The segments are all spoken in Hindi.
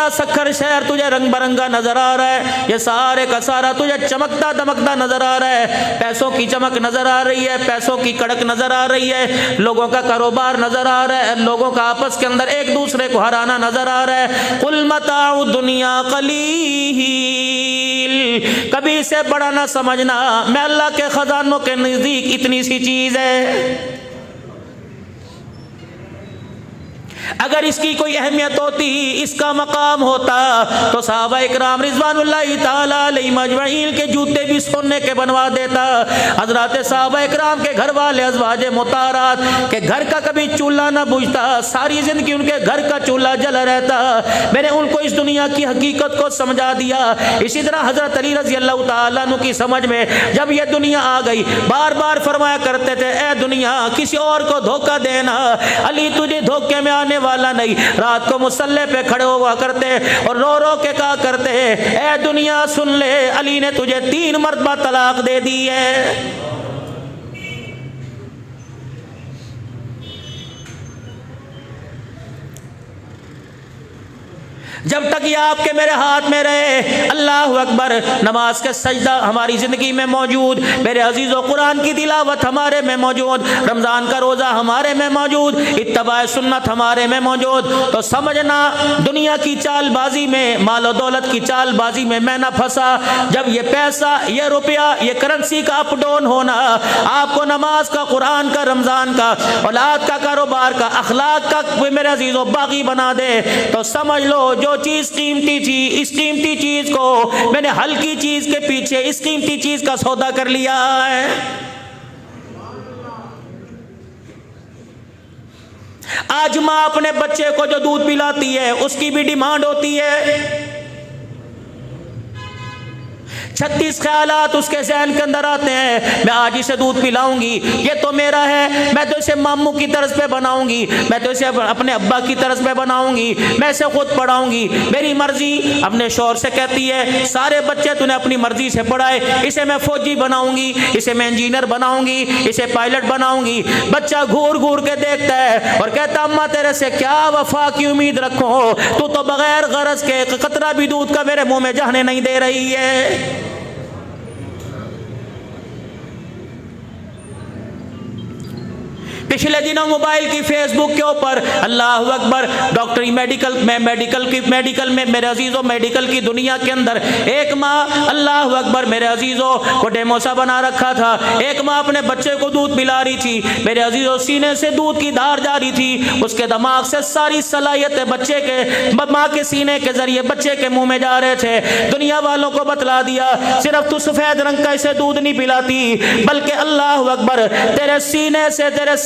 सारा सखर शहर तुझे रंग बिरंगा नजर आ रहा है, ये सारे का सारा तुझे चमकता दमकता नजर आ रहा है, पैसों की चमक नजर आ रही है, पैसों की कड़क नजर आ रही है, लोगों का कारोबार नजर आ रहा है, लोगों का आपस के अंदर एक दूसरे को हराना नजर आ रहा है। कुल मताउ दुनिया कलील, कभी इसे बड़ा ना समझना, मैं अल्लाह के खजानों के नजदीक इतनी सी चीज है। अगर इसकी कोई अहमियत होती, इसका मकाम होता, तो सहाबा इकराम रिज़वानुल्लाहि ताला अलैहिम अजमईन के जूते भी सोने के बनवा देता। हज़रात सहाबा इकराम के घर वाले अज़वाजे मुताहरात के घर का कभी चूल्हा ना बुझता, सारी ज़िंदगी उनके घर का चूल्हा जला रहता। मैंने उनको इस दुनिया की हकीकत को समझा दिया। इसी तरह हज़रत अली रज़ी अल्लाह ताला अन्हु की समझ में जब यह दुनिया आ गई, बार बार फरमाया करते थे, ए दुनिया किसी और को धोखा देना, अली तुझे धोखे में आने वाला नहीं। रात को मुसल्ले पे खड़े हुआ करते और रो रो के कहा करते, ए दुनिया सुन ले, अली ने तुझे 3 मरतबा तलाक दे दी है। जब तक ये आपके मेरे हाथ में रहे, अल्लाह अकबर, नमाज के सजदा हमारी ज़िंदगी में मौजूद, मेरे अजीज़ों कुरान की तिलावत हमारे में मौजूद, रमज़ान का रोज़ा हमारे में मौजूद, इत्तबाए सुन्नत हमारे में मौजूद, तो समझना दुनिया की चालबाजी में, माल और दौलत की चालबाजी में मैं ना फंसा। जब ये पैसा, ये रुपया, ये करेंसी का अप डाउन होना आपको नमाज का, कुरान का, रमज़ान का, औलाद का, कारोबार का, अखलाक का मेरे अजीज़ों बागी बना दे, तो समझ लो जो चीज कीमती थी, इस कीमती चीज को मैंने हल्की चीज के पीछे इस कीमती चीज का सौदा कर लिया है। आज मां अपने बच्चे को जो दूध पिलाती है उसकी भी डिमांड होती है। 36 ख्यालात उसके ज़हन के अंदर आते हैं, मैं आज इसे दूध पिलाऊंगी, ये तो मेरा है, मैं तो इसे मामू की तरस पे बनाऊंगी, मैं तो इसे अपने अब्बा की तरस पे बनाऊंगी, मैं इसे खुद पढ़ाऊंगी, मेरी मर्जी। अपने शौहर से कहती है, सारे बच्चे तूने अपनी मर्जी से पढ़ाए, इसे मैं फौजी बनाऊंगी, इसे मैं इंजीनियर बनाऊंगी, इसे पायलट बनाऊंगी। बच्चा घूर घूर के देखता है और कहता, अम्मा तेरे से क्या वफा की उम्मीद रखूं, तू तो बगैर गरज के कतरा भी दूध का मेरे मुंह में जाने नहीं दे रही है। पिछले दिनों मोबाइल की फेसबुक के ऊपर, अल्लाह अकबर, डॉक्टरी मेडिकल में मेरे अजीज़ों, मेडिकल की दुनिया के अंदर एक माँ, अल्लाह अकबर मेरे अजीज़ों, को डेमोसा बना रखा था। एक माँ अपने बच्चे को दूध पिला रही थी, मेरे अजीज़ों, सीने से दूध की धार जा रही थी, उसके दिमाग से सारी सलाहियतें बच्चे के, माँ के सीने के जरिए बच्चे के मुंह में जा रहे थे। दुनिया वालों को बतला दिया, सिर्फ तू सफेद रंग का इसे दूध नहीं पिलाती, बल्कि अल्लाह अकबर तेरे सीने से, तेरे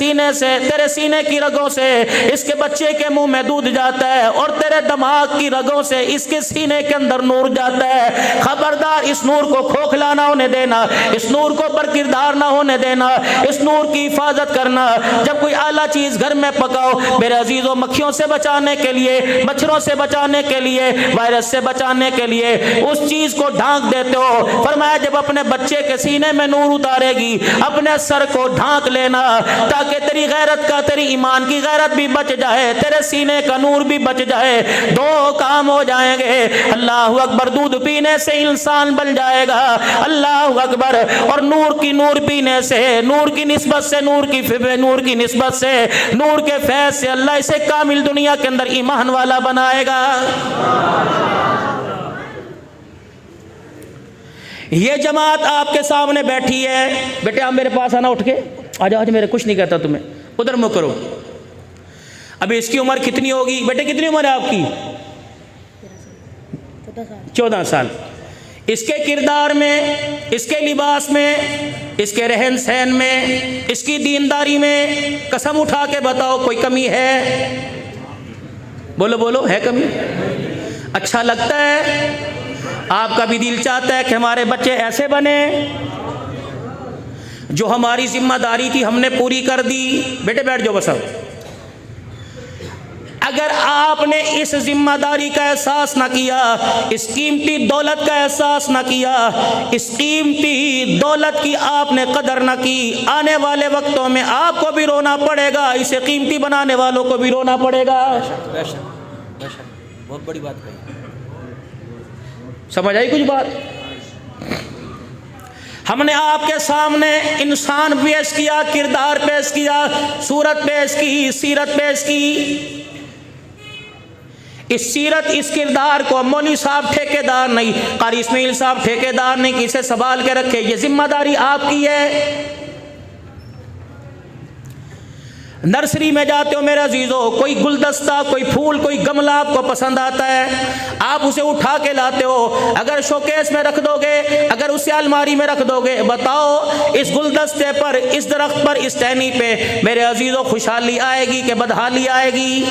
सीने की रगों से इसके बच्चे के मुंह में दूध जाता है और तेरे दिमाग की रगों से इसके सीने के अंदर नूर जाता है। खबरदार, इस नूर को खोखला ना होने देना, इस नूर को बरकिरदार ना होने देना, इस नूर की हिफाजत करना। जब कोई आला चीज घर में पकाओ, मेरे अजीजों, मक्खियों से बचाने के लिए, मच्छरों से बचाने के लिए, वायरस से बचाने के लिए उस चीज को ढांक देते हो। फरमाया जब अपने बच्चे के सीने में नूर उतारेगी, अपने सर को ढांक लेना, ताकि तेरी गैरत का, तेरी ईमान की गैरत भी बच जाए, तेरे सीने का नूर भी बच जाए। 2 काम हो जाएंगे। अल्लाह अकबर, दूध पीने से इंसान बन जाएगा, अल्लाह अकबर, और नूर पीने से, नूर की निस्बत से, नूर की निस्बत से, नूर के फैज से अल्लाह इसे कामिल दुनिया के अंदर ईमान वाला बनाएगा। ये जमात आपके सामने बैठी है, बेटे आप मेरे पास आना, उठ के आ जाओ, आज मेरे कुछ नहीं कहता तुम्हें, उधर मुँह करो। अभी इसकी उम्र कितनी होगी बेटे, कितनी उम्र है आपकी? 14 साल। इसके किरदार में, इसके लिबास में, इसके रहन सहन में, इसकी दीनदारी में कसम उठा के बताओ कोई कमी है? बोलो बोलो, है कमी? अच्छा लगता है? आपका भी दिल चाहता है कि हमारे बच्चे ऐसे बने? जो हमारी जिम्मेदारी थी हमने पूरी कर दी। बेटे बैठ जाओ बस। अगर आपने इस जिम्मेदारी का एहसास ना किया, इस कीमती दौलत का एहसास ना किया, इस कीमती दौलत की आपने कदर ना की, आने वाले वक्तों में आपको भी रोना पड़ेगा, इसे कीमती बनाने वालों को भी रोना पड़ेगा। बहुत बड़ी बात कही, समझ आई कुछ बात? हमने आपके सामने इंसान पेश किया, किरदार पेश किया, सूरत पेश की, सीरत पेश की। इस सीरत, इस किरदार को मौलवी साहब ठेकेदार नहीं, कारी इस्माइल साहब ठेकेदार नहीं, किसे संभाल के रखे, ये जिम्मेदारी आपकी है। नर्सरी में जाते हो मेरे अजीजों, कोई गुलदस्ता, कोई फूल, कोई गमला आपको पसंद आता है, आप उसे उठा के लाते हो। अगर शोकेस में रख दोगे, अगर उसे अलमारी में रख दोगे, बताओ इस गुलदस्ते पर, इस दरख्त पर, इस टहनी पे मेरे अजीजों खुशहाली आएगी कि बदहाली आएगी?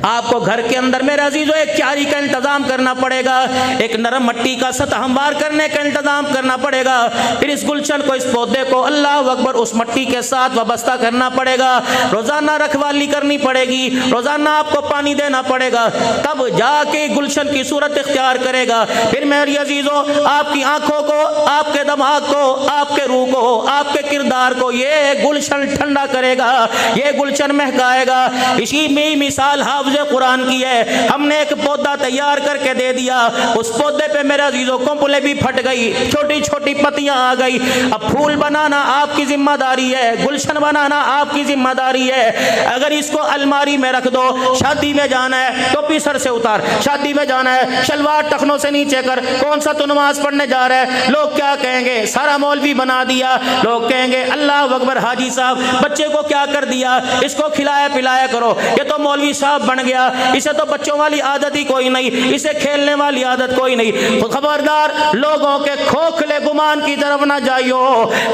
आपको घर के अंदर मेरे अजीजों एक क्यारी का इंतजाम करना पड़ेगा, एक नरम मट्टी का सतह हमवार करने का इंतजाम करना पड़ेगा, फिर इस गुलशन को, इस पौधे को अल्लाह अकबर उस मट्टी के साथ वाबस्ता करना पड़ेगा, रोजाना रखवाली करनी पड़ेगी, रोजाना आपको पानी देना पड़ेगा, तब जाके गुलशन की सूरत इख्तियार करेगा। फिर मेरे अजीजों आपकी आंखों को, आपके दिमाग को, आपके रूह को, आपके किरदार को ये गुलशन ठंडा करेगा, ये गुलशन महकाएगा। इसी में मिसाल हाफिज़ कुरान की है। हमने एक पौधा तैयार करके दे दिया, उस पौधे पे मेरे अजीजों कोंपले भी फट गई, छोटी छोटी पत्तियां आ गई। अब फूल बनाना आपकी जिम्मेदारी है, गुलशन बनाना आपकी जिम्मेदारी है। अगर इसको अलमारी में रख दो, शादी में जाना है टोपी सर से उतार, शादी में जाना है शलवार टखनों से नीचे कर, कौन सा तू नमाज पढ़ने जा रहा है, लोग क्या कहेंगे, सारा मौलवी बना दिया, लोग कहेंगे अल्लाह अकबर हाजी साहब बच्चे को क्या कर दिया, इसको खिलाया पिलाया करो, ये तो मौलवी साहब बन गया, इसे तो बच्चों वाली आदत ही कोई नहीं, इसे खेलने वाली आदत कोई नहीं। तो खबरदार लोगों के खोखले गुमान की तरफ ना जाइयो,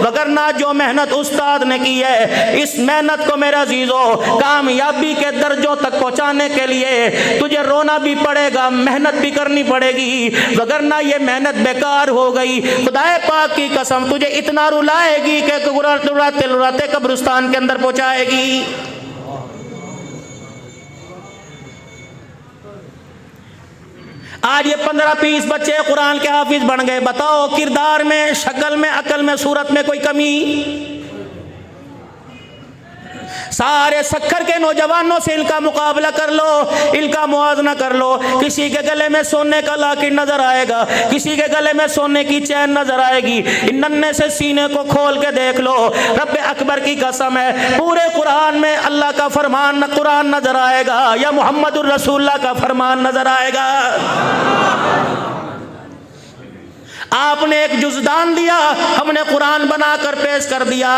वगरना जो मेहनत उस्ताद ने की है, इस मेहनत को मेरे अजीजों कामयाबी के दर्जों तक पहुंचाने के लिए तुझे रोना भी पड़ेगा, मेहनत भी करनी पड़ेगी, वगरना ये मेहनत बेकार हो गई। खुदाए पाक की कसम तुझे इतना रुलाएगी कि रुलाते रुलाते कब्रिस्तान के अंदर पहुंचाएगी। आज ये 15-20 बच्चे कुरान के हाफिज बन गए, बताओ किरदार में, शक्ल में, अकल में, सूरत में कोई कमी? सारे सखर के नौजवानों से इनका मुकाबला कर लो, इनका मुआवजा कर लो। किसी के गले में सोने का लॉकेट नजर आएगा, किसी के गले में सोने की चैन नजर आएगी। इन नन्हे से सीने को खोल के देख लो, रब्बे अकबर की कसम है पूरे कुरान में अल्लाह का फरमान कुरान नजर आएगा या मुहम्मदुर रसूलुल्लाह का फरमान नजर आएगा। आपने एक जुज़दान दिया, हमने कुरान बनाकर पेश कर दिया।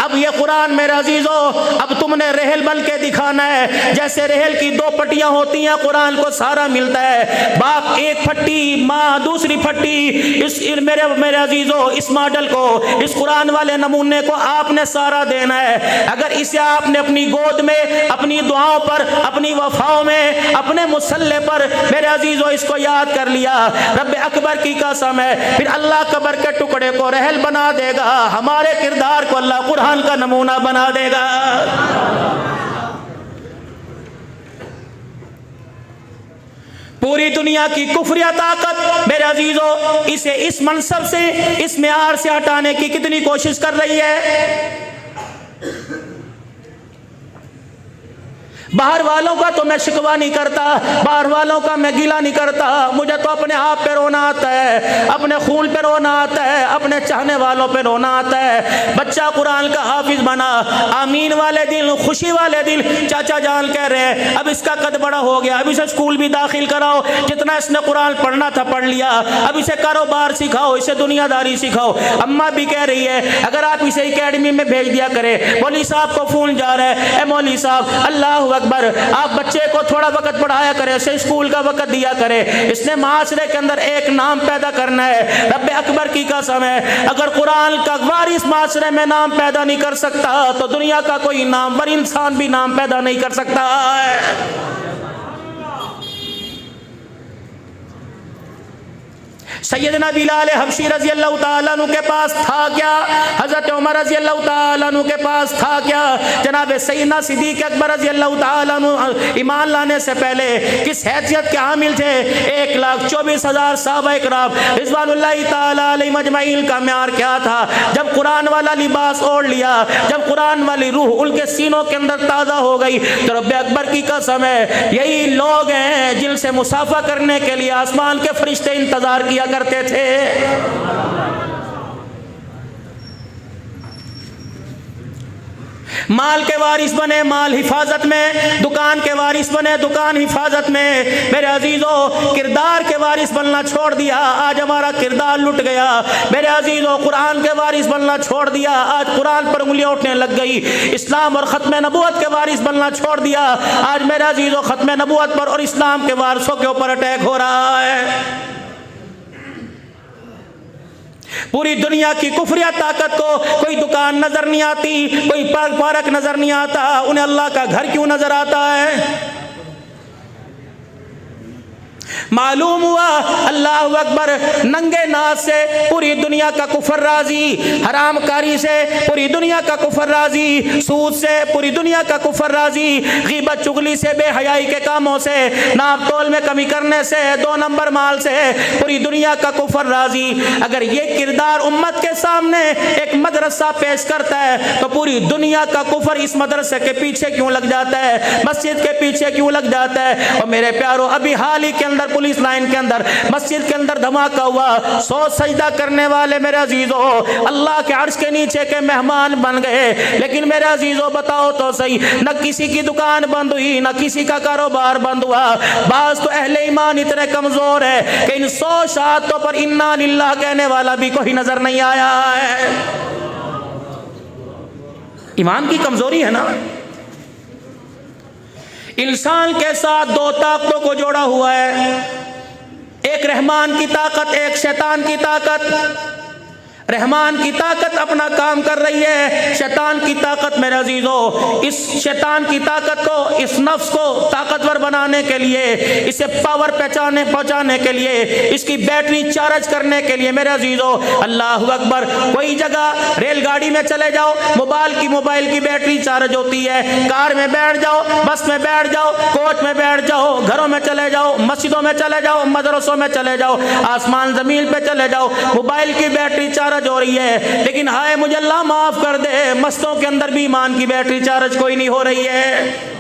अब ये कुरान मेरे अजीजों, अब तुमने रेहल बन के दिखाना है। जैसे रेहल की 2 पट्टियां होती हैं, कुरान को सारा मिलता है, बाप एक फट्टी, माँ दूसरी फट्टी। इस मेरे अजीजों, इस मॉडल को, इस कुरान वाले नमूने को आपने सारा देना है। अगर इसे आपने अपनी गोद में, अपनी दुआओं पर, अपनी वफाओं में, अपने मुसल्ले पर मेरे अजीजों इसको याद कर लिया, रब्बे अकबर की कसम है फिर अल्लाह कब्र के टुकड़े को रहल बना देगा, हमारे किरदार को अल्लाह कुरान का नमूना बना देगा। पूरी दुनिया की कुफरिया ताकत मेरे अजीजों इसे इस मनसब से, इस मेयार से हटाने की कितनी कोशिश कर रही है। बाहर वालों का तो मैं शिकवा नहीं करता, बाहर वालों का मैं गिला नहीं करता, मुझे तो अपने आप पे रोना आता है, अपने खून पे रोना आता है, अपने चाहने वालों पे रोना आता है। बच्चा कुरान का हाफिज बना, आमीन वाले दिन, खुशी वाले दिन चाचा जान कह रहे हैं अब इसका कद बड़ा हो गया, अब इसे स्कूल भी दाखिल कराओ, जितना इसने कुरान पढ़ना था पढ़ लिया, अब इसे कारोबार सिखाओ, इसे दुनियादारी सिखाओ। अम्मा भी कह रही है अगर आप इसे एकेडमी में भेज दिया करें, मौलवी साहब को फोन जा रहा है, ए मौलवी साहब अल्लाह अकबर, आप बच्चे को थोड़ा वक्त पढ़ाया करें, इसे स्कूल का वक्त दिया करें, इसने माशरे के अंदर एक नाम पैदा करना है। रब्बे अकबर की कसम है अगर कुरान का वारिस माशरे में नाम पैदा नहीं कर सकता तो दुनिया का कोई नामवर इंसान भी नाम पैदा नहीं कर सकता है। सैयदना बिलाल हबशी रजी अल्लाह ताला अन्हु के पास था क्या? हजरत उमर रजी अल्लाह ताला अन्हु के पास था क्या? जनाब सैयदना सिद्दीक अकबर रजी अल्लाह ताला अन्हु ईमान लाने से पहले किस हैसियत के हामिल थे? 1,24,000 सहाबा इकराम रिज़वानुल्लाहि ताला अलैहिम अजमईन का म्यार क्या था? जब कुरान वाला लिबास ओढ़ लिया, जब कुरान वाली रूह उनके सीनों के अंदर ताज़ा हो गई, तो रब्बे अकबर की कसम है यही लोग हैं जिनसे मुसाफा करने के लिए आसमान के फरिश्ते इंतजार किया करते थे। माल के वारिस बने माल हिफाजत में, दुकान के वारिस बने दुकान हिफाजत में। मेरे अजीजों, किरदार के वारिस बनना छोड़ दिया, आज हमारा किरदार लुट गया। मेरे अजीजों, कुरान के वारिस बनना छोड़ दिया, आज कुरान पर उंगलियां उठने लग गई। इस्लाम और ख़त्म नबूवत के वारिस बनना छोड़ दिया, आज मेरे अजीजों ख़त्म नबूवत पर और इस्लाम के वारिसों के ऊपर अटैक हो रहा है। पूरी दुनिया की कुफरिया ताकत को कोई दुकान नजर नहीं आती, कोई पार्क नजर नहीं आता, उन्हें अल्लाह का घर क्यों नजर आता है? मालूम हुआ अल्लाह अकबर नंगे नाच से पूरी दुनिया का कुफर राजी, हरामकारी से पूरी दुनिया का कुफर राजी, सूद से पूरी दुनिया का कुफर राजी, गीबत चुगली से, बेहयाई के कामों से, नाप तोल में कमी करने से, 2 नंबर माल से पूरी दुनिया का कुफर राजी। अगर ये किरदार उम्मत के सामने एक मदरसा पेश करता है तो पूरी दुनिया का कुफर इस मदरसे के पीछे क्यों लग जाता है, मस्जिद के पीछे क्यों लग जाता है? और मेरे प्यारों, अभी हाल ही के अंदर पुलिस लाइन के अंदर मस्जिद के अंदर धमाका हुआ, 100 सजदा करने वाले मेरे अजीजों अल्लाह के अर्श के नीचे के मेहमान बन गए। लेकिन मेरे अजीजों बताओ तो सही, न किसी की दुकान बंद हुई, न किसी का कारोबार बंद हुआ। बाज तो अहले ईमान इतने कमजोर है कि इन 100 शहादतों पर इन्ना लिल्लाह कहने वाला भी कोई नजर नहीं आया है। ईमान की कमजोरी है ना। इंसान के साथ 2 ताकतों को जोड़ा हुआ है, एक रहमान की ताकत, एक शैतान की ताकत। रहमान की ताकत अपना काम कर रही है, शैतान की ताकत मेरे अजीजों, इस शैतान की ताकत को, इस नफ्स को ताकतवर बनाने के लिए, इसे पावर पहुंचाने के लिए, इसकी बैटरी चार्ज करने के लिए मेरे अजीजों, अल्लाह अकबर, कोई जगह रेलगाड़ी में चले जाओ, मोबाइल की बैटरी चार्ज होती है, कार में बैठ जाओ, बस में बैठ जाओ, कोच में बैठ जाओ, घरों में चले जाओ, मस्जिदों में चले जाओ, मदरसों में चले जाओ, आसमान जमीन पे चले जाओ, मोबाइल की बैटरी चार्ज हो रही है। लेकिन हाय मुझे अल्लाह माफ कर दे, मस्तों के अंदर भी ईमान की बैटरी चार्ज कोई नहीं हो रही है।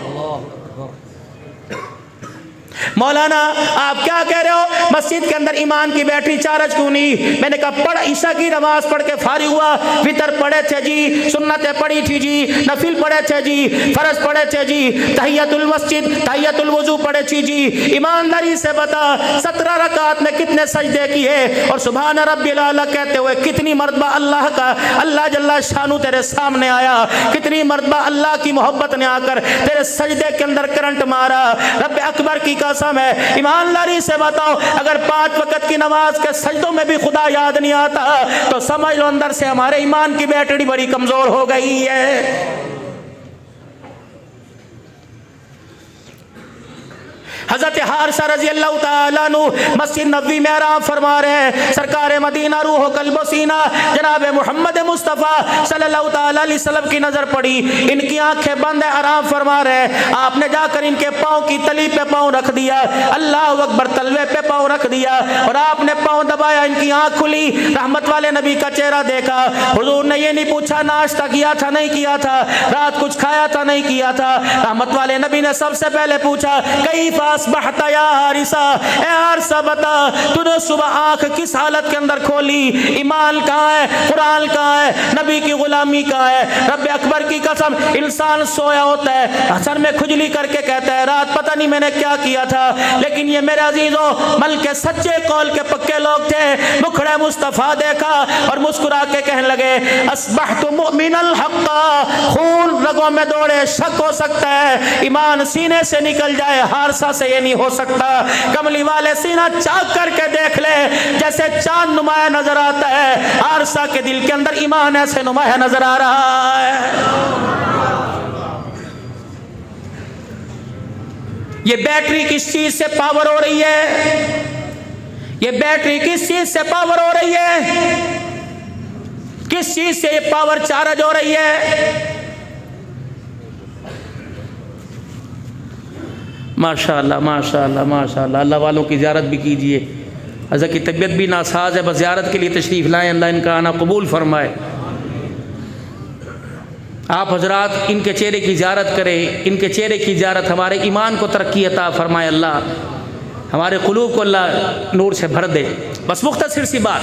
मौलाना आप क्या कह रहे हो, मस्जिद के अंदर ईमान की बैटरी चार्ज क्यों नहीं? मैंने कहा पढ़, ईशा की नमाज पढ़ के फारिग हुआ, वितर पढ़े थे जी, सुन्नतें पढ़ी थी जी, नफिल पढ़े थे जी, फर्ज पढ़े थे जी, तहियतुल मस्जिद, तहियतुल वुजू पढ़े थी जी। ईमानदारी से बता 17 रकात में कितने सजदे किए और सुभान रब्बिल आला कहते हुए कितनी मर्तबा अल्लाह जल्ला शानू तेरे सामने आया, कितनी मर्तबा अल्लाह की मोहब्बत ने आकर तेरे सजदे के अंदर करंट मारा। रब्बे अकबर की कसम है, ईमानदारी से बताओ, अगर 5 वक्त की नमाज के सजदों में भी खुदा याद नहीं आता तो समझ लो अंदर से हमारे ईमान की बैटरी बड़ी कमजोर हो गई है। हजरत हारिसा रजी अल्लाह ताला अन्हु मस्जिद नबवी में आराम फरमा रहे हैं, सरकार मदीना रूह कल्बो सीना जनाब मुहम्मद मुस्तफ़ा सल्लल्लाहु ताला अलैहि वसल्लम की नजर पड़ी, इनकी आंखें बंद है, आराम फरमा रहे हैं। आपने जाकर इनके पाँव की तली पे पाँव रख दिया, अल्लाह अकबर, तलवे पे पाँव रख दिया और आपने पाँव दबाया, इनकी आंख खुली, रहमत वाले नबी का चेहरा देखा। हुजूर ने ये नहीं पूछा नाश्ता किया था नहीं किया था, रात कुछ खाया था नहीं किया था, रहमत वाले नबी ने सबसे पहले पूछा कई असबहता या हारिसा, ए हारिसा बता तूने सुबह आंख किस हालत के अंदर खोली, ईमान कहाँ है, कुरान कहाँ है, नबी की गुलामी कहाँ है? रब्बे अकबर की कसम, इंसान सोया होता है, सर में खुजली करके कहता है रात पता नहीं मैंने क्या किया था, लेकिन ये मेरे अजीजों मल के सच्चे कौल के पक्के लोग थे। मुखड़े मुस्तफा देखा और मुस्कुरा के कहने लगे असबहतु मुमिनल हक्का, खून रगों में दौड़े, शक हो सकता है, ईमान सीने से निकल जाए, हारिसा से ये नहीं हो सकता। कमली वाले सीना चाक करके देख ले, जैसे चांद नुमाया नजर आता है, हारिसा के दिल के अंदर ईमान ऐसे नुमाया नजर आ रहा है। ये बैटरी किस चीज से पावर हो रही है? ये बैटरी किस चीज से पावर हो रही है? किस चीज से ये पावर चार्ज हो रही है? माशाअल्लाह माशाअल्लाह माशाअल्लाह। अल्लाह वालों की ज़ियारत भी कीजिए। हज़रत की तबीयत भी नासाज है, बस ज़ियारत के लिए तशरीफ़ लाएँ, अल्लाह इनका आना कबूल फरमाए। आप हजरात इनके चेहरे की ज़ियारत करें। इनके चेहरे की ज़ियारत हमारे ईमान को तरक्की अता फरमाए। अल्लाह हमारे क़ुलूब को अल्लाह नूर से भर दे। बस मुख्तसर सी बात,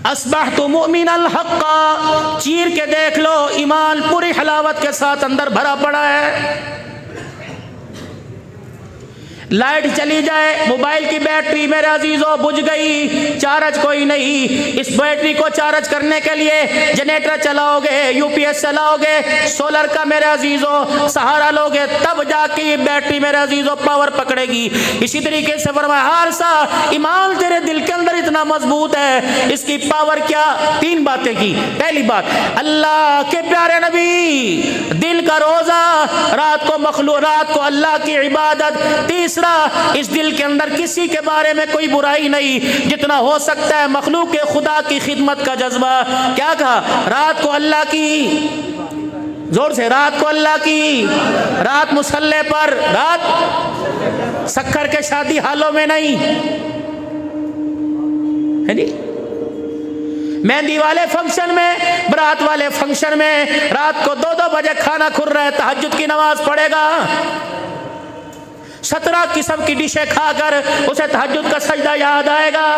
अस्बहतु मुमिनल हक़्क़ा, चीर के देख लो, ईमान पूरी हलावत के साथ अंदर भरा पड़ा है। लाइट चली जाए, मोबाइल की बैटरी मेरे अजीजों बुझ गई, चार्ज कोई नहीं। इस बैटरी को चार्ज करने के लिए जनरेटर चलाओगे, यूपीएस चलाओगे, सोलर का मेरे अजीजों सहारा लोगे, तब जाके ये बैटरी मेरे अजीजों पावर पकड़ेगी। इसी तरीके से फरमाया हारसा, ईमान तेरे दिल के अंदर इतना मजबूत है, इसकी पावर क्या? तीन बातें की। पहली बात, अल्लाह के प्यारे नबी, दिल का रोजा, रात को अल्लाह की इबादत। तीसरा, इस दिल के अंदर किसी के बारे में कोई बुराई नहीं, जितना हो सकता है मखलूक के खुदा की खिदमत का जज्बा। क्या कहा? रात को अल्लाह की, जोर से, रात को अल्लाह की, रात मुसल्ले पर, रात सक्कर के शादी हालों में नहीं है नी, मेहंदी वाले फंक्शन में, बारात वाले फंक्शन में, रात को 2-2 बजे खाना खुर रहे, तहज्जुद की नमाज पढ़ेगा, 17 किस्म की डिशें खाकर उसे तहज्जुद का सजदा याद आएगा।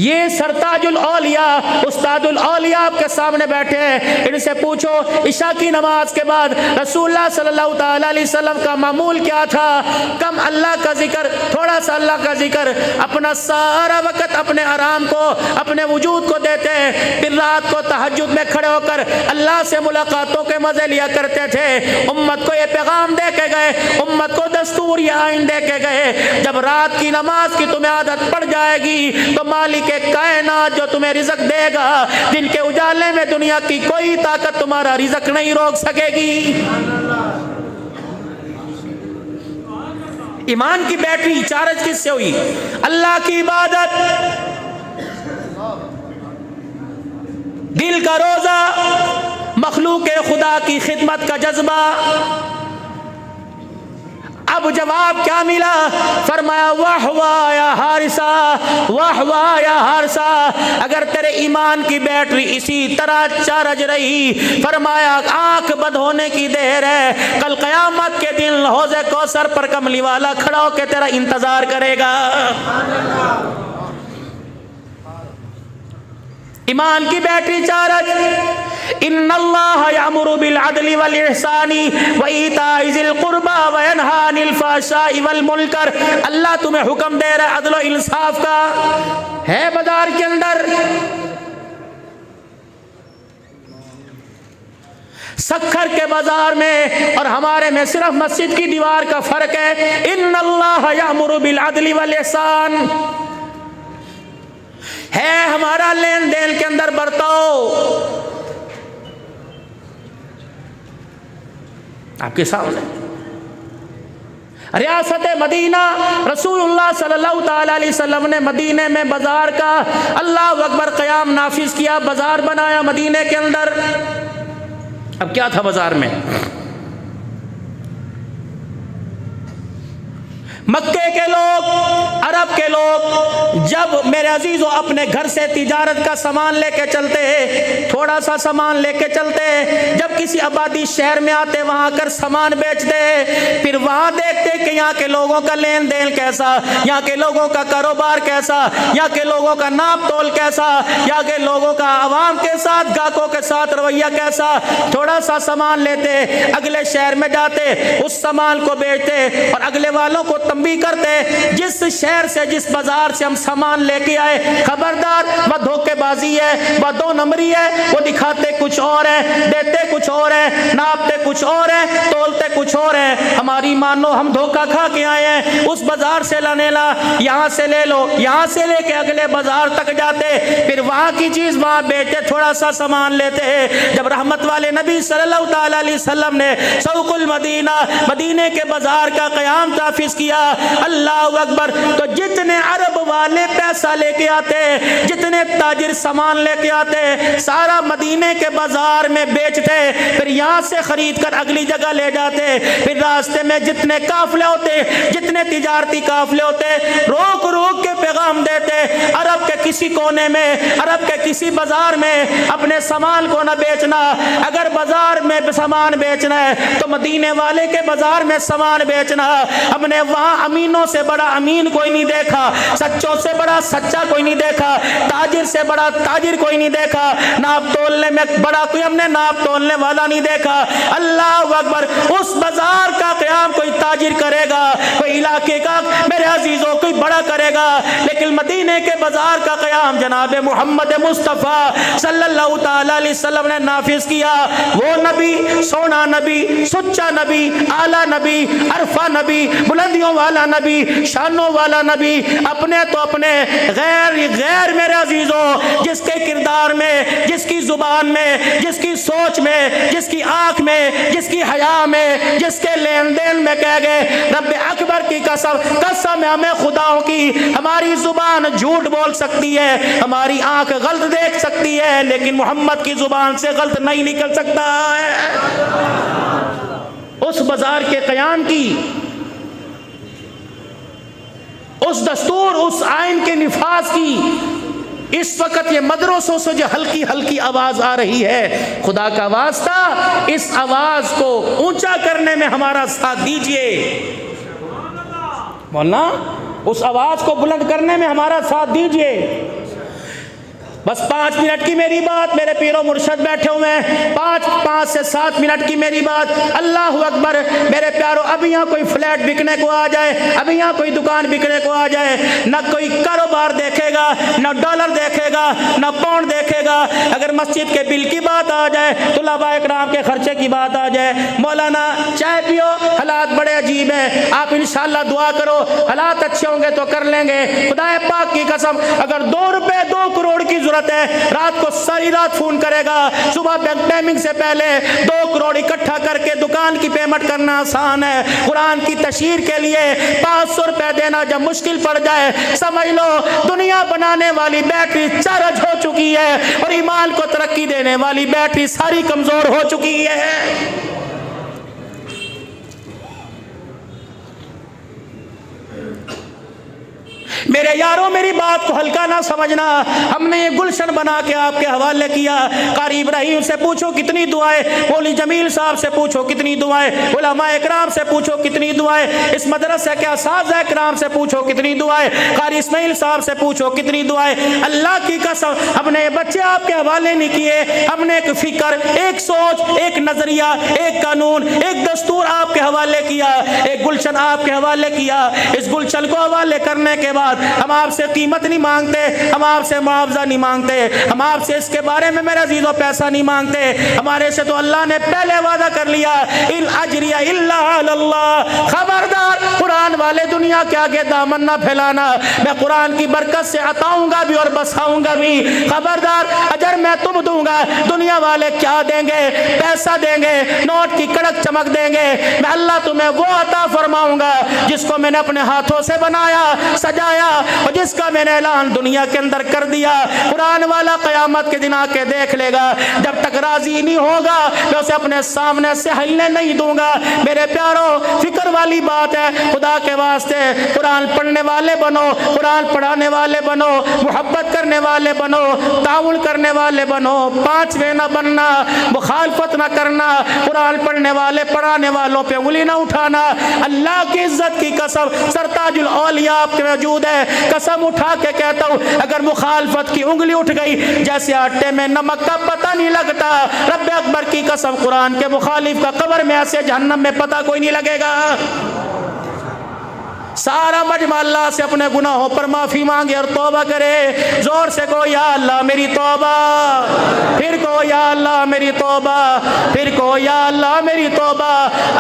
ये सरताजुल औलिया, उस्तादुल औलिया आपके सामने बैठे हैं। इनसे पूछो इशा की नमाज के बाद रसूलुल्लाह सल्लल्लाहु तआला अलैहि वसल्लम का मामूल क्या था? कम अल्लाह का जिक्र, थोड़ा सा अल्लाह का जिक्र, अपना सारा वक्त अपने आराम को, अपने वजूद को देते हैं। फिर रात को तहज्जुद में खड़े होकर अल्लाह से मुलाकातों के मजे लिया करते थे। उम्मत को ये पैगाम दे के गए, उम्मत को दस्तूर ये आइन दे के गए, जब रात की नमाज की तुम्हें आदत पड़ जाएगी तो मालिक कायनात जो तुम्हें रिज़्क देगा, दिन के उजाले में दुनिया की कोई ताकत तुम्हारा रिज़्क नहीं रोक सकेगी। ईमान की बैटरी चार्ज किससे हुई? अल्लाह की इबादत, दिल का रोजा, मखलूक खुदा की खिदमत का जज्बा। अब जवाब क्या मिला? फरमाया वाह वाह या हारिसा, वाह वाह या हारिसा, अगर तेरे ईमान की बैटरी इसी तरह चार्ज रही, फरमाया आंख बंद होने की देर है, कल कयामत के दिन हौज़े कौसर पर कमली वाला खड़ा होकर तेरा इंतजार करेगा। ईमान की बैटरी चार्ज। इन्नल्लाह यअमुरु बिल अदली वल इहसानी व ईताइ ज़िल कुर्बा व यनहा अनिल फ़हशाइ वल मुनकर। अल्लाह तुम्हें हुक्म दे रहा है अदल व इंसाफ का। है बाजार के अंदर सक्खर के बाजार में और हमारे में सिर्फ मस्जिद की दीवार का फर्क है। इन्नल्लाह यअमुरु बिल अदली वल इहसान है हमारा लेन देन के अंदर बर्ताव। आपके सामने रियासत मदीना, रसूलुल्लाह सल्लल्लाहु तआला अलैहि वसल्लम ने मदीने में बाजार का अल्लाह अकबर क़याम नाफिज किया, बाजार बनाया मदीने के अंदर। अब क्या था बाजार में? मक्के के लोग, अरब के लोग जब मेरे अजीजों अपने घर से तिजारत का सामान लेके चलते, थोड़ा सा सामान लेके चलते, जब किसी आबादी शहर में आते वहां आकर सामान बेचते, फिर वहां देखते कि यहाँ के लोगों का लेन देन कैसा, यहाँ के लोगों का कारोबार कैसा, यहाँ के लोगों का नाप तोल कैसा, यहाँ के लोगों का आवाम के साथ, गाहकों के साथ रवैया कैसा। थोड़ा सा सामान लेते, अगले शहर में जाते, उस सामान को बेचते और अगले वालों को तंबी करते, जिस शहर से जिस बाजार से हम सामान लेके आए, खबरदार वह धोखेबाजी है, वह दो नंबरी है, वो दिखाते कुछ और है, देते कुछ और है, नापते कुछ और है, तोलते कुछ और है। हमारी मानो हम धोखा खा के आए हैं, उस बाजार से लाने ला, यहाँ से ले लो, यहाँ से लेके अगले बाजार तक जाते, फिर वहाँ की चीज वहाँ बेचते, थोड़ा सा सामान लेते हैं। जब रहमत वाले नबी सल्लल्लाहु अलैहि वसल्लम ने सौकुल मदीना, मदीने के बाजार का क़याम ताफिज किया, अल्लाह अकबर, तो जितने अरब वाले पैसा लेके आते, जितने ताजिर सामान लेके आते, सारा मदीने के बाजार में बेचते, फिर यहाँ से खरीद कर अगली जगह ले जाते। फिर रास्ते में जितने काफले होते, जितने तिजारती काफले होते, रोक रोक के पैगाम देते, अरब के किसी कोने में, अरब के किसी बाजार में अपने सामान को न बेचना। अगर बाजार में सामान बेचना है तो मदीने वाले के बाजार में सामान बेचना। हमने वहाँ अमीनों से बड़ा अमीन कोई नहीं देखा, सच्चों से बड़ा सच्चा कोई नहीं देखा, ताजिर से बड़ा ताजिर कोई नहीं देखा, नाप तोलने में बड़ा कोई हमने नाप तोलने वाला नहीं देखा। अल्लाह अकबर, उस बाजार का क़याम कोई ताजिर करेगा, कोई इलाके का मेरे अजीजों कोई बड़ा करेगा, लेकिन मदीने के बाजार का क़याम जनाब मोहम्मद मुस्तफ़ा सल्लल्लाहु अलैहि वसल्लम ने नाफिज किया। वो नबी, सोना नबी, सुच्चा नबी, आला नबी, अरफा नबी, बुलंदियों वाला नबी, शानों वाला नबी, अपने तो अपने, गैर गैर मेरे अजीजों, जिसके किरदार में, जिसकी जुबान में, जिसकी सोच में, जिसकी आंख में, जिसकी हया में, जिसके लेन देन में कह गए रब्बे अकबर की कसम, कसम है हमें खुदाओं की, हमारी जुबान झूठ बोल सकती है, हमारी आंख गलत देख सकती है, लेकिन मोहम्मद की जुबान से गलत नहीं निकल सकता है। उस बाजार के क़याम की, उस दस्तूर, उस आइन के निफाज की इस वक्त ये मदरसों से जो हल्की हल्की आवाज आ रही है, खुदा का वास्ता इस आवाज को ऊंचा करने में हमारा साथ दीजिए। बोलना, उस आवाज को बुलंद करने में हमारा साथ दीजिए। बस 5 मिनट की मेरी बात, मेरे पीरो मुर्शद बैठे हुए हैं, 5 से 7 मिनट की मेरी बात। अल्लाह अकबर मेरे प्यारो, अभी यहाँ कोई फ्लैट बिकने को आ जाए, अभी यहाँ कोई दुकान बिकने को आ जाए, न कोई कारोबार देखेगा, न डॉलर देखेगा, न पाउंड देखेगा। अगर मस्जिद के बिल की बात आ जाए, तुलबा इकराम के खर्चे की बात आ जाए, मौलाना चाय पियो, हालात बड़े अजीब हैं, आप इंशाल्लाह दुआ करो, हालात अच्छे होंगे तो कर लेंगे। खुदा पाक की कसम, अगर 2 रुपए 2 करोड़ की जरूरत है, रात को सारी रात फोन करेगा, सुबह बैंक टाइमिंग से पहले 2 करोड़ इकट्ठा करके दुकान की पेमेंट करना आसान है। कुरान की तशहीर के लिए 500 रुपए देना जब मुश्किल पड़ जाए, समझ लो दुनिया बनाने वाली बैटरी चार्ज हो चुकी है और ईमान को तरक्की देने वाली बैटरी सारी कमजोर हो चुकी है। मेरे यारों, मेरी बात को हल्का ना समझना। हमने ये गुलशन बना के आपके हवाले किया। कारी इब्राहिम से पूछो कितनी दुआएं, मौलवी जमील साहब से पूछो कितनी दुआएं, उलमा इकराम से पूछो कितनी दुआएं, इस मदरसे के असातिज़ा इकराम से पूछो कितनी दुआएं, कारी इस्माइल साहब से पूछो कितनी दुआएं। अल्लाह की कसम, हमने बच्चे आपके हवाले नहीं किए, हमने एक फिक्र, एक सोच, एक नजरिया, एक कानून, एक दस्तूर आपके हवाले किया, एक गुलशन आपके हवाले किया। इस गुलशन को हवाले करने के बाद हम आपसे कीमत नहीं मांगते, हम आपसे मुआवजा नहीं मांगते, हम आपसे इसके बारे में मेरा अजीजों पैसा नहीं मांगते। हमारे से तो अल्लाह ने पहले वादा कर लिया, इल अजरिया इल्ला अल्लाह। खबरदार, कुरान वाले दुनिया के आगे दामन ना फैलाना। मैं कुरान की बरकत से अताऊंगा भी और बसाऊंगा भी। खबरदार, अजर मैं तुम दूंगा, दुनिया वाले क्या देंगे? पैसा देंगे, नोट की कड़क चमक देंगे। मैं अल्लाह तुम्हें वो अता फरमाऊंगा जिसको मैंने अपने हाथों से बनाया, सजाया और जिसका मैंने ऐलान दुनिया के अंदर कर दिया। कुरान वाला क़यामत के दिन आके देख लेगा। जब तक राजी नहीं होगा मैं उसे अपने सामने से हिलने नहीं दूंगा। मेरे प्यारों, फिक्र वाली बात है। खुदा के वास्ते कुरान पढ़ने वाले बनो, कुरान पढ़ाने वाले बनो, मोहब्बत करने वाले बनो, ताउन करने वाले बनो, 5वें न बनना, मुखालफत न करना, कुरान पढ़ने वाले पढ़ाने वालों पे उंगली न उठाना। अल्लाह की इज्जत की कसम, सरताजुल औलिया आपके मौजूद है, कसम उठा के कहता हूँ, अगर मुखालफत की उंगली उठ गई जैसे आटे में नमक का पता नहीं लगता, रब्बे अकबर की कसम कुरान के मुखालिफ का कब्र में ऐसे जहन्नम में पता कोई नहीं लगेगा। सारा मजमा अल्लाह से अपने गुनाहों पर माफ़ी मांगे और तौबा करे। ज़ोर से को या अल्लाह मेरी तौबा, फिर को या अल्लाह मेरी तौबा, फिर को या अल्लाह मेरी तौबा।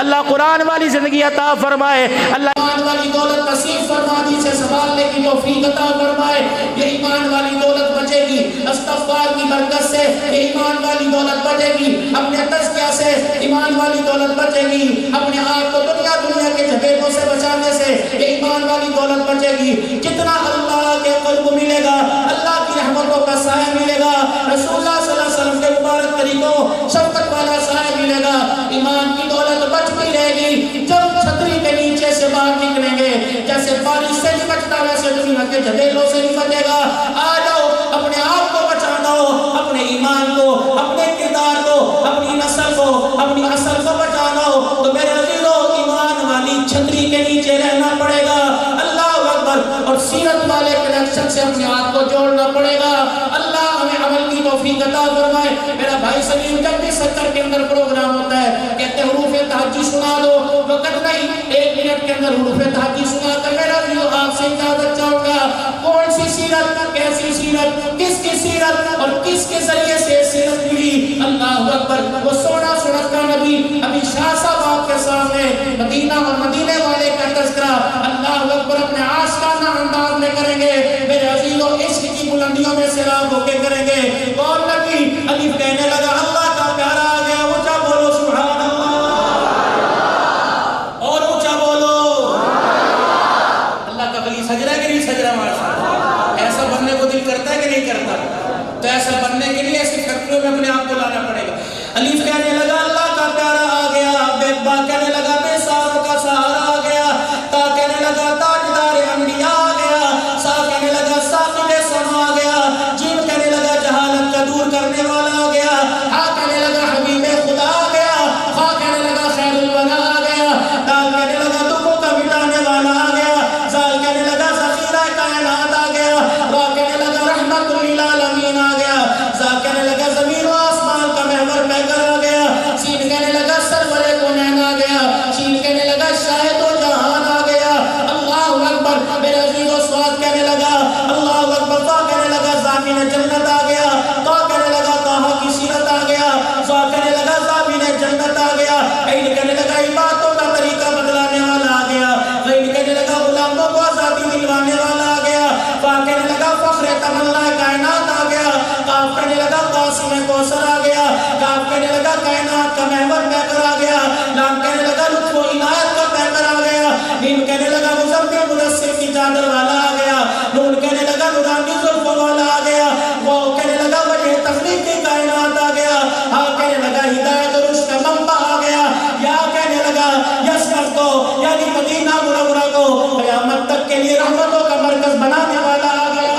अल्लाह कुरान वाली ज़िंदगी अता फरमाए, अल्लाह ईमान वाली दौलत नसीब फरमा, से संभालने की तौफीक अता फरमाए। ये ईमान वाली दौलत बचेगी इस्तिग़फ़ार की बरकत से, ये ईमान वाली दौलत बचेगी अपने तज़किया से, ईमान वाली दौलत बचेगी अपने आप को दुनिया के झपेटों से बचाने से, ये ईमान वाली दौलत बचेगी। जितना अल्लाह के क़ुर्ब मिलेगा, अल्लाह की रहमतों का साया मिलेगा, रसूलुल्लाह सल्लल्लाहु अलैहि वसल्लम के मुबारक तरीकों शफ़क़त वाला साया मिलेगा, ईमान की दौलत बचती रहेगी। जब छतरी के नीचे से बाहर निकलेंगे, जैसे बारिश से नहीं बचता वैसे दुनिया के झपेटों से नहीं बचेगा। आ जाओ, अपने आप को बचा दो, अपने ईमान को, अपने किरदार को, अपनी नस्ल को, अपनी असल को बचा दो। तो मेरे अज़ीज़ों, ईमान वाली छतरी के नीचे रहना पड़ेगा। अल्लाह अकबर। और सीरत वाले कनेक्शन से अपने आप को जोड़ना पड़ेगा। अल्लाह हमें अमल की तौफीक अता फरमाए। मेरा भाई सलीम जब भी सत्तर के अंदर प्रोग्राम होता है, कहते हैं हुरूफ़े तहज्जुद सुना दो, वक़्त नहीं, 1 मिनट के अंदर हुरूफ़े तहज्जुद सुना कर मेरा आपसे इजाज़त चाहूँगा। कौन सी सीरत, कैसी सीरत, किसकी सीरत और किसके जरिए से सीरत मिली? अल्लाह अकबर। वो सोना सुनता नबी अभी शाह साहब आपके सामने मदीना और मदीने वाले का तज़किरा अल्लाह अकबर अपने आशिकाना अंदाज में करेंगे। मेरे अज़ीज़ों, इश्क की बुलंदियों में सैराब होके करेंगे। कौन नबी? अलीफ कहने लगा अल्लाह का प्यारा आ गया, ऊंचा बोलो सुभान अल्लाह, और ऊंचा बोलो अल्लाह का वली सजरा कि नहीं सजरा? माशाअल्लाह। ऐसा बनने को दिल करता है कि नहीं करता? तो ऐसा बनने के लिए ऐसी फैक्ट्रियों में अपने आप को लाना पड़ेगा। अलीफ कहने लगा अल्लाह का प्यारा आ गया, बेबा कहने लगा बेसाब का सहारा आ गया, ता कहने लगा ताजदार अंबिया आ गया, सा कहने लगा साक़िब समा आ गया, जीम कहने लगा जहालत का दूर करने वाला आ गया, हा कहने लगा हबीब खुदा आ गया, खा कहने लगा खैरुल वरा आ गया, दाल कहने लगा दुखों का मिटाने वाला आ गया, जाल कहने लगा ज़ख़ीरा कायनात आ गया, रा कहने लगा रहमतुल लिल आलमीन आ गया, जा कहने लगा ज़मीन व आसमान का महवर महकर आ गया, सीन कहने लगा सरवरे कौनैन आ गया, शीन कहने लगा शाहिद व जहान आ गया। अल्लाहु अकबर। मेरे अज़ीज़ों, स्वाद कहने लगा अल्लाहु अकबर, ता कहने लगा ज़ामिन जन्नत आ गया, ता कहने लगा ताहा की सीरत आ गया, ज़ा कहने लगा ज़ामिन जन्नत आ गया, ऐन कहने लगा इबादतों का तरीका बदलाने वाला आ गया, गैन कहने लगा गुलामों को आज़ादी दिलवाने वाला आ गया, फा कहने लगा फ़ख्र तमन्ना कायनात आ गया, काफ कहने लगा कासिम कौसर आ गया, काफ कहने लगा कायनात का महवर महकर आ गया, लाम कहने लगा लुत्फ़ व इनायत का महकर आ गया, मीम कहने लगा मुज़म्मिल मुदस्सिर की चादर वाला आ गया, नून कहने लगा नूरानी ज़ुल्फ़ों वाला आ गया, वाव कहने लगा वजह तख़लीक़ की कायनात आ गया, हा कहने लगा हिदायत और रुश्द का मंबा आ गया, या कहने लगा यस्रफ़ को यानी मदीना मुनव्वरा को क़यामत तक के लिए रहमतों का मरकज़ बनाने वाला आ गया।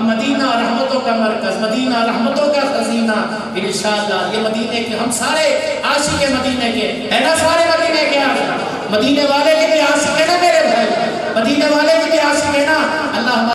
मदीना रहमतों का मरकज़, मदीना रहमतों का खज़ीना। इंशाअल्लाह ये मदीने के हम सारे आशिक़ मदीने के है ना, सारे मदीने के आशिक़, मदीने वाले के भी आशिक़ है ना मेरे भाई, मदीने वाले के भी आशिक़ है ना। अल्लाह